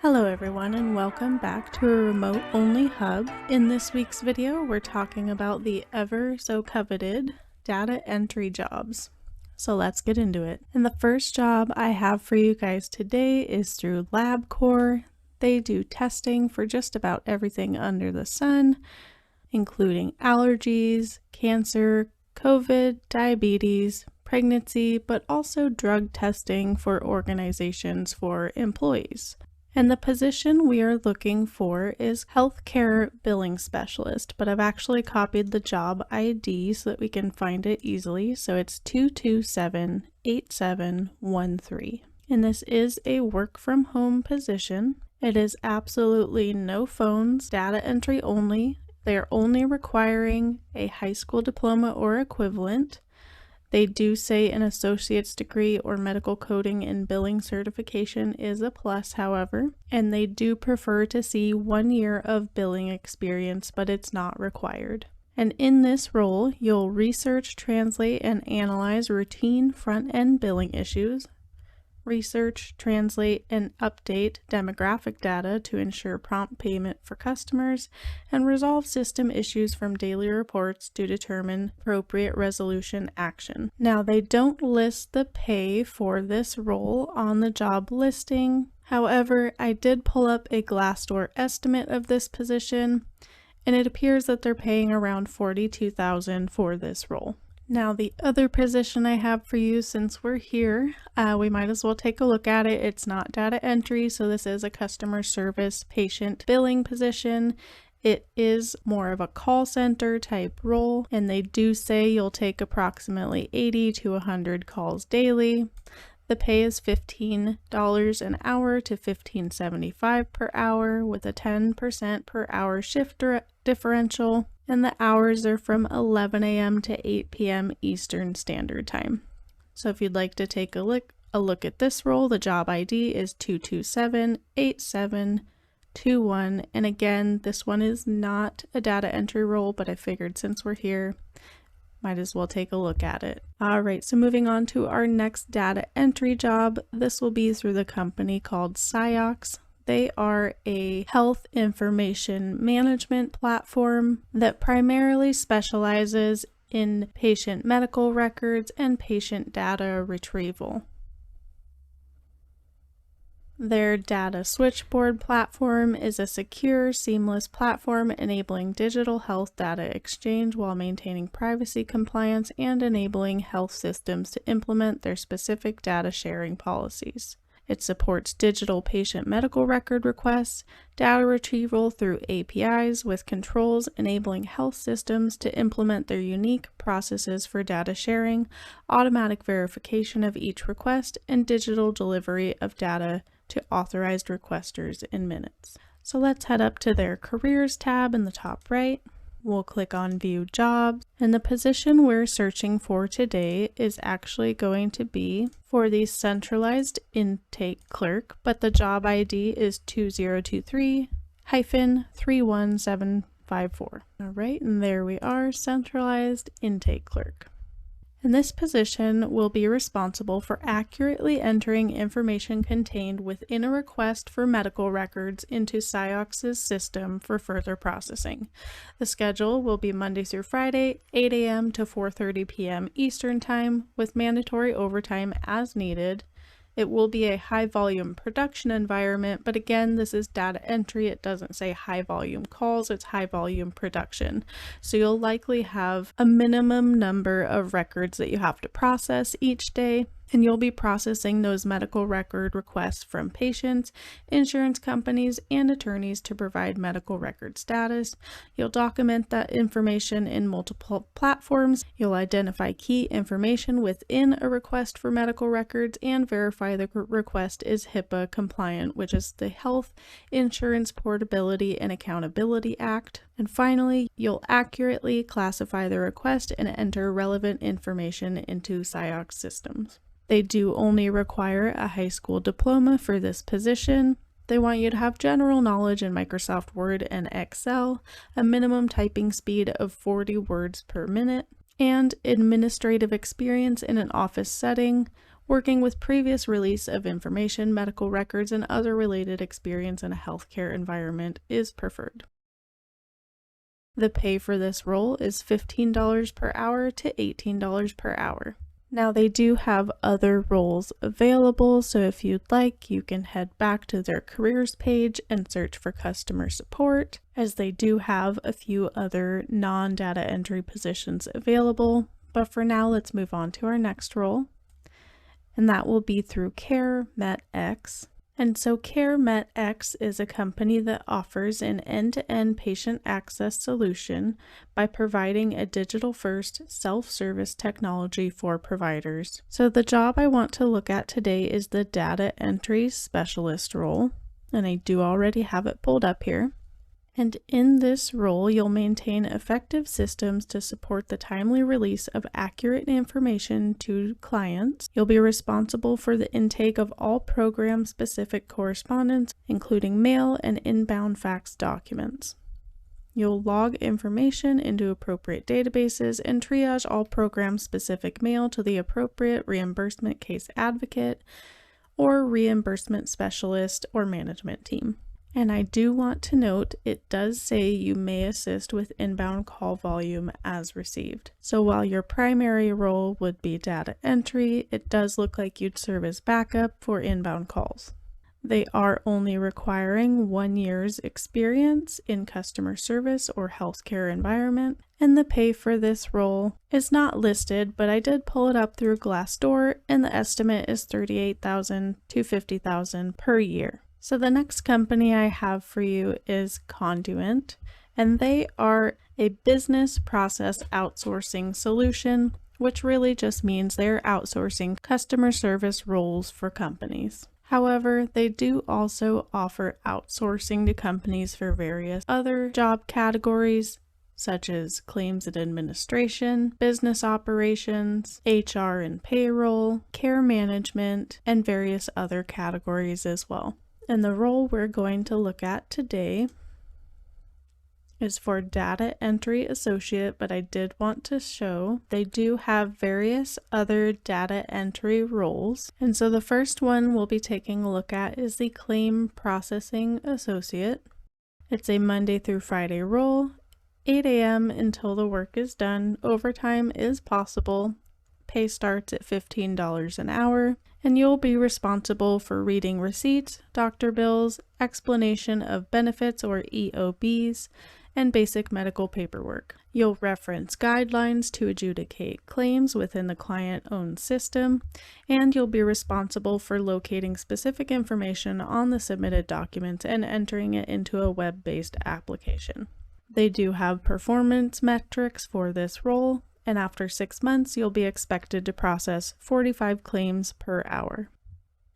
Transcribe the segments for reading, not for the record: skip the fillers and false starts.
Hello everyone and welcome back to a remote-only hub. In this week's video, we're talking about the ever so coveted data entry jobs. So let's get into it. And the first job I have for you guys today is through LabCorp. They do testing for just about everything under the sun, including allergies, cancer, COVID, diabetes, pregnancy, but also drug testing for organizations for employees. And the position we are looking for is healthcare billing specialist, but I've actually copied the job ID so that we can find it easily. So it's 2278713. And this is a work from home position. It is absolutely no phones, data entry only. They are only requiring a high school diploma or equivalent. They do say an associate's degree or medical coding and billing certification is a plus, however, and they do prefer to see 1 year of billing experience, but it's not required. And in this role, you'll research, translate, and analyze routine front-end billing issues, research, translate, and update demographic data to ensure prompt payment for customers, and resolve system issues from daily reports to determine appropriate resolution action. Now, they don't list the pay for this role on the job listing. However, I did pull up a Glassdoor estimate of this position, and it appears that they're paying around $42,000 for this role. Now, the other position I have for you, since we're here, we might as well take a look at it. It's not data entry, so this is a customer service patient billing position. It is more of a call center type role, and they do say you'll take approximately 80 to 100 calls daily. The pay is $15 an hour to $15.75 per hour with a 10% per hour shift differential, and the hours are from 11 a.m. to 8 p.m. Eastern Standard Time. So if you'd like to take a look at this role, the job ID is 2278721, and again, this one is not a data entry role, but I figured since we're here, might as well take a look at it. All right, so moving on to our next data entry job. This will be through the company called Ciox. They are a health information management platform that primarily specializes in patient medical records and patient data retrieval. Their data switchboard platform is a secure, seamless platform enabling digital health data exchange while maintaining privacy compliance and enabling health systems to implement their specific data sharing policies. It supports digital patient medical record requests, data retrieval through APIs with controls enabling health systems to implement their unique processes for data sharing, automatic verification of each request, and digital delivery of data to authorized requesters in minutes. So let's head up to their careers tab in the top right. We'll click on view jobs, and the position we're searching for today is actually going to be for the centralized intake clerk, but the job ID is 2023-31754. All right, and there we are, centralized intake clerk. And this position will be responsible for accurately entering information contained within a request for medical records into Ciox's system for further processing. The schedule will be Monday through Friday, 8 a.m. to 4:30 p.m. Eastern Time, with mandatory overtime as needed. It will be a high volume production environment, but again, this is data entry. It doesn't say high volume calls, it's high volume production. So you'll likely have a minimum number of records that you have to process each day, and you'll be processing those medical record requests from patients, insurance companies, and attorneys to provide medical record status. You'll document that information in multiple platforms. You'll identify key information within a request for medical records and verify the request is HIPAA compliant, which is the Health Insurance Portability and Accountability Act. And finally, you'll accurately classify the request and enter relevant information into Ciox systems. They do only require a high school diploma for this position. They want you to have general knowledge in Microsoft Word and Excel, a minimum typing speed of 40 words per minute, and administrative experience in an office setting Working with previous release of information, medical records, and other related experience in a healthcare environment is preferred. The pay for this role is $15 per hour to $18 per hour. Now they do have other roles available, so if you'd like, you can head back to their careers page and search for customer support, as they do have a few other non-data entry positions available. But for now, let's move on to our next role, and that will be through CareMetX. And so CareMetX is a company that offers an end-to-end patient access solution by providing a digital-first self-service technology for providers. So the job I want to look at today is the data entry specialist role, and I do already have it pulled up here. And in this role, you'll maintain effective systems to support the timely release of accurate information to clients. You'll be responsible for the intake of all program-specific correspondence, including mail and inbound fax documents. You'll log information into appropriate databases and triage all program-specific mail to the appropriate reimbursement case advocate or reimbursement specialist or management team. And I do want to note, it does say you may assist with inbound call volume as received. So while your primary role would be data entry, it does look like you'd serve as backup for inbound calls. They are only requiring 1 year's experience in customer service or healthcare environment, and the pay for this role is not listed, but I did pull it up through Glassdoor, and the estimate is $38,000 to $50,000 per year. So the next company I have for you is Conduent, and they are a business process outsourcing solution, which really just means they're outsourcing customer service roles for companies. However, they do also offer outsourcing to companies for various other job categories, such as claims and administration, business operations, HR and payroll, care management, and various other categories as well. And the role we're going to look at today is for data entry associate, but I did want to show they do have various other data entry roles. And so the first one we'll be taking a look at is the claim processing associate. It's a Monday through Friday role, 8 a.m. until the work is done. Overtime is possible. Pay starts at $15 an hour. And you'll be responsible for reading receipts, doctor bills, explanation of benefits or EOBs, and basic medical paperwork. You'll reference guidelines to adjudicate claims within the client-owned system, and you'll be responsible for locating specific information on the submitted documents and entering it into a web-based application. They do have performance metrics for this role, and after 6 months, you'll be expected to process 45 claims per hour.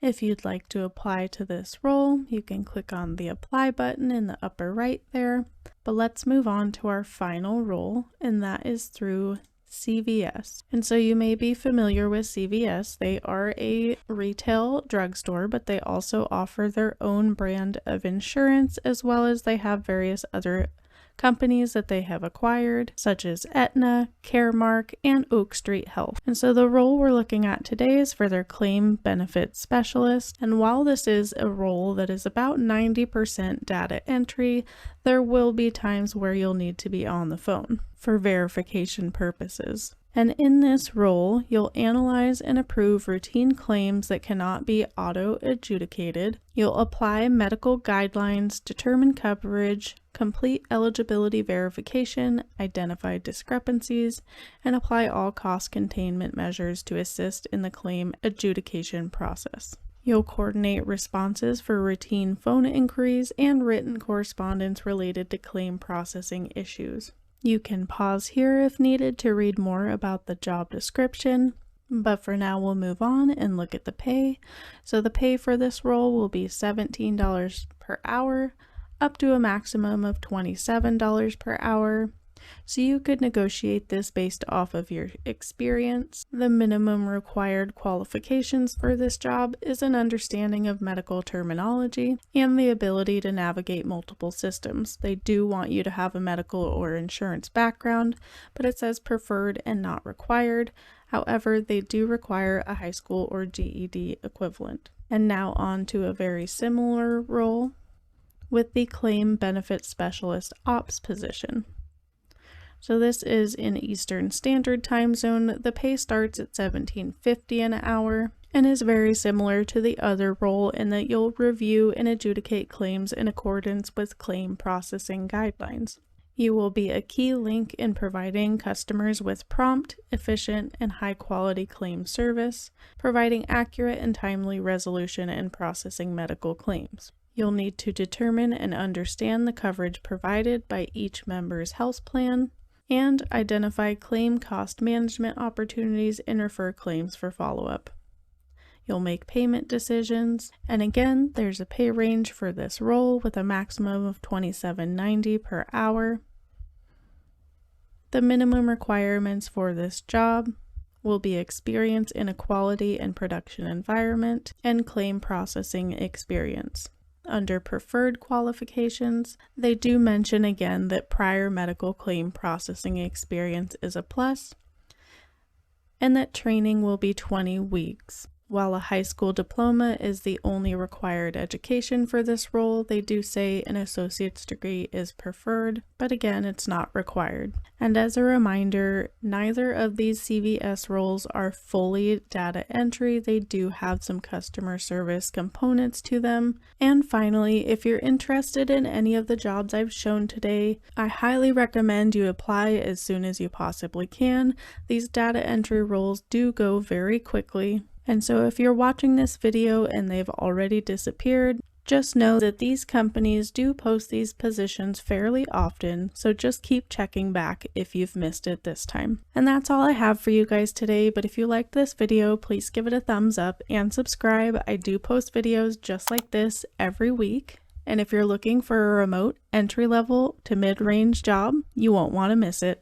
If you'd like to apply to this role, you can click on the apply button in the upper right there. But let's move on to our final role, and that is through CVS. And so you may be familiar with CVS. They are a retail drugstore, but they also offer their own brand of insurance, as well as they have various other companies that they have acquired, such as Aetna, Caremark, and Oak Street Health. And so the role we're looking at today is for their claim benefits specialist. And while this is a role that is about 90% data entry, there will be times where you'll need to be on the phone for verification purposes. And in this role, you'll analyze and approve routine claims that cannot be auto-adjudicated. You'll apply medical guidelines, determine coverage, complete eligibility verification, identify discrepancies, and apply all cost containment measures to assist in the claim adjudication process. You'll coordinate responses for routine phone inquiries and written correspondence related to claim processing issues. You can pause here if needed to read more about the job description, but for now we'll move on and look at the pay. So the pay for this role will be $17 per hour, up to a maximum of $27 per hour. So you could negotiate this based off of your experience. The minimum required qualifications for this job is an understanding of medical terminology and the ability to navigate multiple systems. They do want you to have a medical or insurance background, but it says preferred and not required. However, they do require a high school or GED equivalent. And now on to a very similar role with the Claim Benefit Specialist Ops position. So this is in Eastern Standard Time Zone. The pay starts at $17.50 an hour and is very similar to the other role in that you'll review and adjudicate claims in accordance with claim processing guidelines. You will be a key link in providing customers with prompt, efficient, and high-quality claim service, providing accurate and timely resolution and processing medical claims. You'll need to determine and understand the coverage provided by each member's health plan, and identify claim cost management opportunities and refer claims for follow-up. You'll make payment decisions, and again, there's a pay range for this role with a maximum of $27.90 per hour. The minimum requirements for this job will be experience in a quality and production environment and claim processing experience. Under preferred qualifications, they do mention again that prior medical claim processing experience is a plus, and that training will be 20 weeks. While a high school diploma is the only required education for this role, they do say an associate's degree is preferred, but again, it's not required. And as a reminder, neither of these CVS roles are fully data entry. They do have some customer service components to them. And finally, if you're interested in any of the jobs I've shown today, I highly recommend you apply as soon as you possibly can. These data entry roles do go very quickly. And so if you're watching this video and they've already disappeared, just know that these companies do post these positions fairly often, so just keep checking back if you've missed it this time. And that's all I have for you guys today, but if you liked this video, please give it a thumbs up and subscribe. I do post videos just like this every week. And if you're looking for a remote entry-level to mid-range job, you won't want to miss it.